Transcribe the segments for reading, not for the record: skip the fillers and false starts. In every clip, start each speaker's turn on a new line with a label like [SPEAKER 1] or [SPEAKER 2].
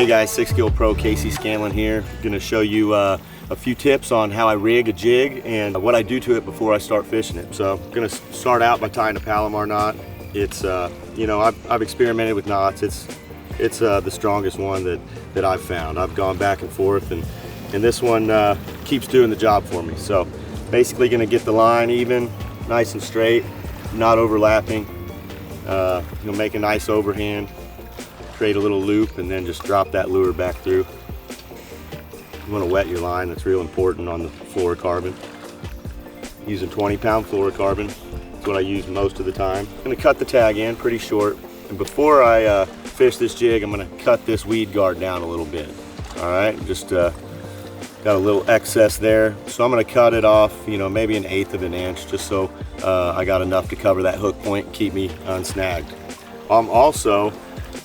[SPEAKER 1] Hey guys, Sixgill Pro Casey Scanlon here. Going to show you a few tips on how I rig a jig and what I do to it before I start fishing it. So I'm going to start out by tying a Palomar knot. It's you know, I've experimented with knots. It's the strongest one that I've found. I've gone back and forth, and this one keeps doing the job for me. So basically going to get the line even, nice and straight, not overlapping. You'll make a nice overhand, create a little loop, and then just drop that lure back through. You want to wet your line. That's real important on the fluorocarbon. Using 20-pound fluorocarbon. That's what I use most of the time. I'm going to cut the tag in pretty short, and before I fish this jig, I'm going to cut this weed guard down a little bit. All right, just got a little excess there, so I'm going to cut it off, you know, maybe 1/8 of an inch, just so I got enough to cover that hook point and keep me unsnagged. I'm also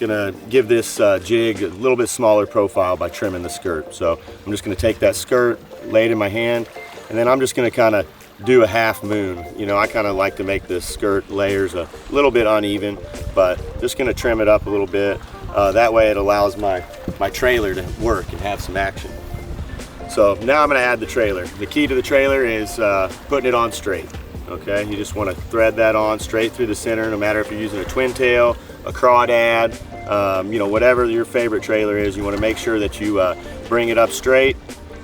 [SPEAKER 1] gonna give this jig a little bit smaller profile by trimming the skirt. So I'm just gonna take that skirt, lay it in my hand, and then I'm just gonna kind of do a half moon. You know, I kind of like to make the skirt layers a little bit uneven, but just gonna trim it up a little bit. That way it allows my trailer to work and have some action. So now I'm gonna add the trailer. The key to the trailer is putting it on straight. Okay, you just want to thread that on straight through the center, no matter if you're using a twin tail, a crawdad, you know, whatever your favorite trailer is. You want to make sure that you bring it up straight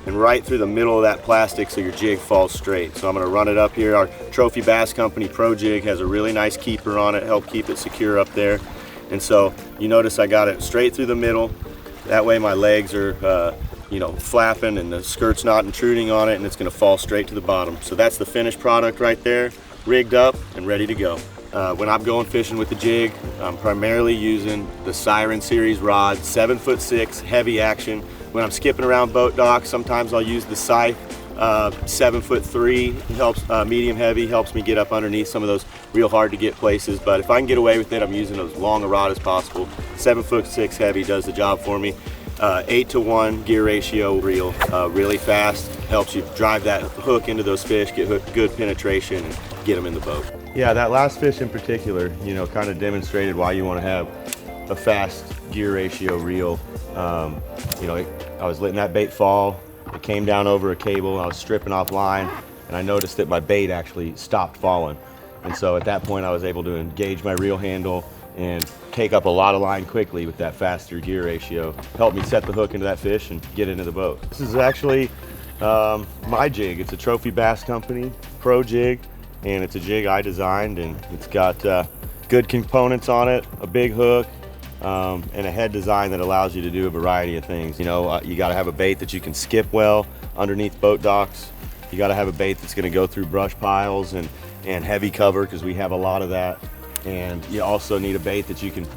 [SPEAKER 1] and right through the middle of that plastic so your jig falls straight. So I'm going to run it up here. Our Trophy Bass Company Pro Jig has a really nice keeper on it, help keep it secure up there. And so you notice I got it straight through the middle. That way my legs are you know, flapping and the skirt's not intruding on it, and it's going to fall straight to the bottom. So that's the finished product right there, rigged up and ready to go. When I'm going fishing with the jig, I'm primarily using the Siren Series rod, 7'6", heavy action. When I'm skipping around boat docks, sometimes I'll use the Scythe 7'3", helps medium heavy, helps me get up underneath some of those real hard to get places. But if I can get away with it, I'm using as long a rod as possible. 7'6" heavy does the job for me. 8-to-1 gear ratio reel, really fast, helps you drive that hook into those fish, get good penetration, and get them in the boat. Yeah, that last fish in particular, you know, kind of demonstrated why you want to have a fast gear ratio reel. You know, I was letting that bait fall, it came down over a cable, I was stripping off line, and I noticed that my bait actually stopped falling. And so at that point I was able to engage my reel handle and take up a lot of line quickly with that faster gear ratio. Helped me set the hook into that fish and get into the boat. This is actually my jig. It's a Trophy Bass Company Pro Jig, and it's a jig I designed, and it's got good components on it, a big hook, and a head design that allows you to do a variety of things. You know, you gotta have a bait that you can skip well underneath boat docks. You gotta have a bait that's gonna go through brush piles and heavy cover, because we have a lot of that. And you also need a bait that you can,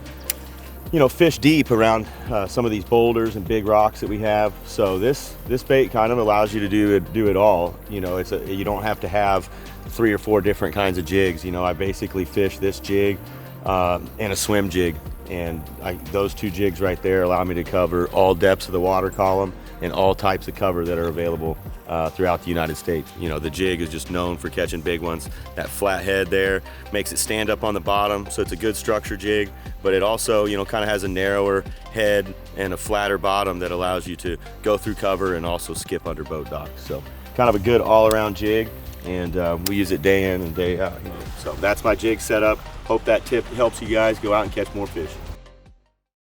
[SPEAKER 1] you know, fish deep around some of these boulders and big rocks that we have. So this bait kind of allows you to do it all. You know, you don't have to have 3 or 4 different kinds of jigs. You know, I basically fish this jig and a swim jig, and those 2 jigs right there allow me to cover all depths of the water column and all types of cover that are available throughout the United States. You know, the jig is just known for catching big ones. That flat head there makes it stand up on the bottom, so it's a good structure jig, but it also, you know, kind of has a narrower head and a flatter bottom that allows you to go through cover and also skip under boat docks. So kind of a good all-around jig, and we use it day in and day out. You know. So that's my jig setup. Hope that tip helps you guys go out and catch more fish.